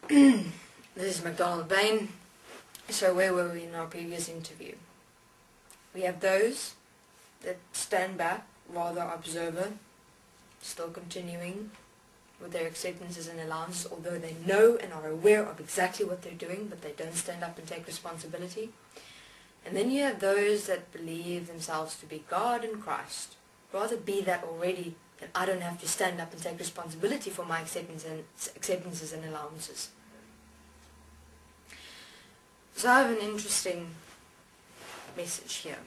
This is McDonald Bain. So where were we in our previous interview? We have those that stand back, rather observer, still continuing with their acceptances and allowances, although they know and are aware of exactly what they're doing, but they don't stand up and take responsibility. And then you have those that believe themselves to be God and Christ. Rather be that already, that I don't have to stand up and take responsibility for my acceptances and allowances. So I have an interesting message here.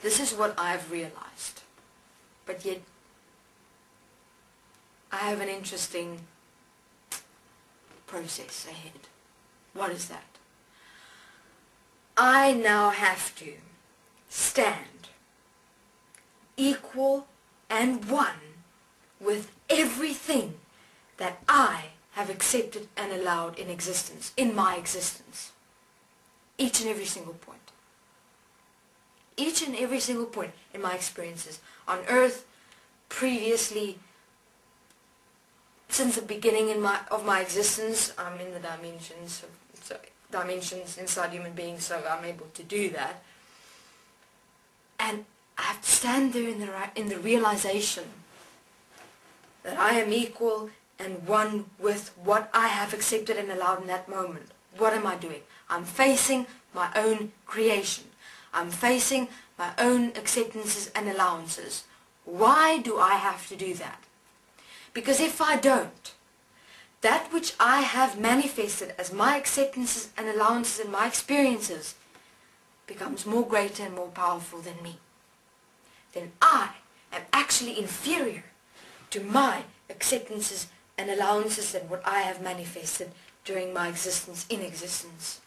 This is what I've realized. But yet, I have an interesting process ahead. What is that? I now have to stand equal and one with everything that I have accepted and allowed in existence, in my existence. Each and every single point. Each and every single point in my experiences on earth, previously, since the beginning of my existence. I'm in the dimensions inside human beings, so I'm able to do that. And I have to stand there in the realization that I am equal and one with what I have accepted and allowed in that moment. What am I doing? I'm facing my own creation. I'm facing my own acceptances and allowances. Why do I have to do that? Because if I don't, that which I have manifested as my acceptances and allowances and my experiences becomes more greater and more powerful than me. Then I am actually inferior to my acceptances and allowances and what I have manifested during my existence in existence.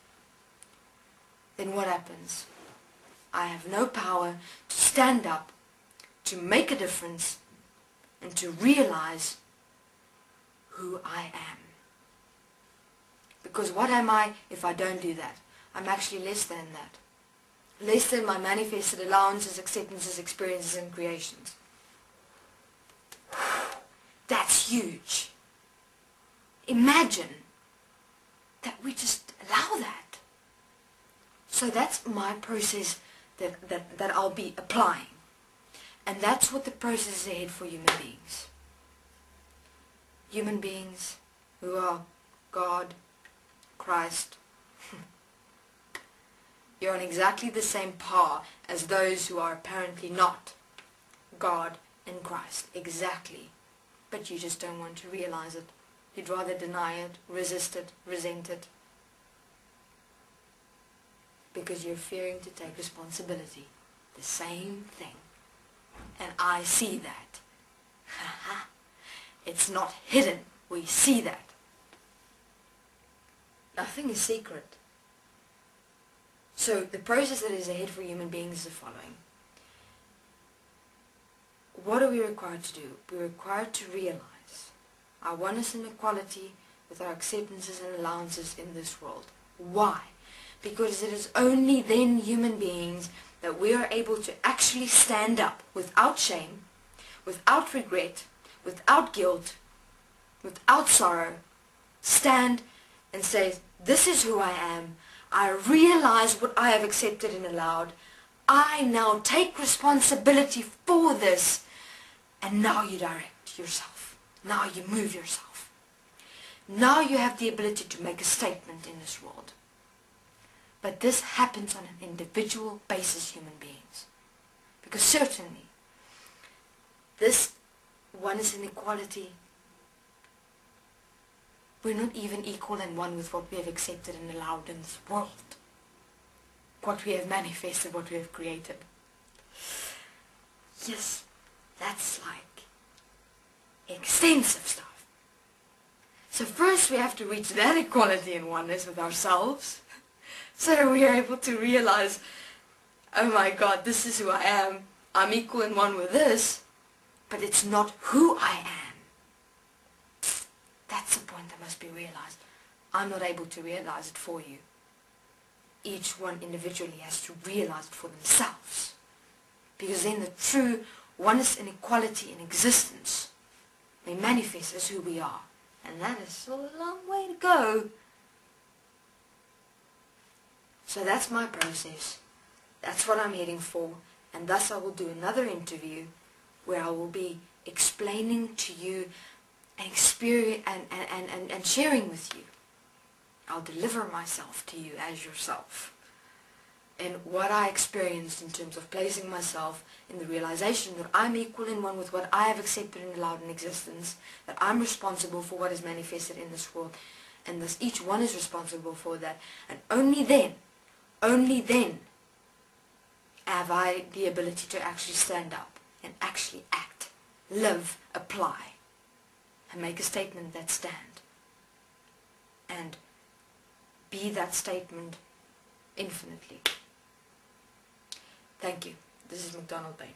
Then what happens? I have no power to stand up, to make a difference, and to realize who I am. Because what am I if I don't do that? I'm actually less than that. Less than my manifested allowances, acceptances, experiences, and creations. That's huge. Imagine that we just allow that. So that's my process that I'll be applying. And that's what the process is ahead for human beings. Human beings who are God, Christ. You're on exactly the same par as those who are apparently not God and Christ. Exactly. But you just don't want to realize it. You'd rather deny it, resist it, resent it. Because you're fearing to take responsibility. The same thing. And I see that. It's not hidden. We see that. Nothing is secret. So the process that is ahead for human beings is the following. What are we required to do? We're required to realize our oneness and equality with our acceptances and allowances in this world. Why? Because it is only then, human beings, that we are able to actually stand up without shame, without regret, without guilt, without sorrow, stand and say, this is who I am. I realize what I have accepted and allowed. I now take responsibility for this. And now you direct yourself. Now you move yourself. Now you have the ability to make a statement in this world. But this happens on an individual basis, human beings. Because certainly, this oneness and equality, we're not even equal and one with what we have accepted and allowed in this world. What we have manifested, what we have created. Yes, that's like extensive stuff. So first we have to reach that equality and oneness with ourselves. So that we are able to realize, oh my God, this is who I am. I'm equal and one with this. But it's not who I am. That's the point that must be realized. I'm not able to realize it for you. Each one individually has to realize it for themselves. Because then the true oneness and equality in existence may manifest as who we are. And that is still a long way to go. So that's my process. That's what I'm heading for. And thus I will do another interview where I will be explaining to you and experience and sharing with you. I'll deliver myself to you as yourself. And what I experienced in terms of placing myself in the realization that I'm equal in one with what I have accepted and allowed in existence, that I'm responsible for what is manifested in this world, and thus each one is responsible for that. And only then have I the ability to actually stand up and actually act, live, apply, and make a statement that stand. And be that statement infinitely. Thank you. This is McDonald Bain.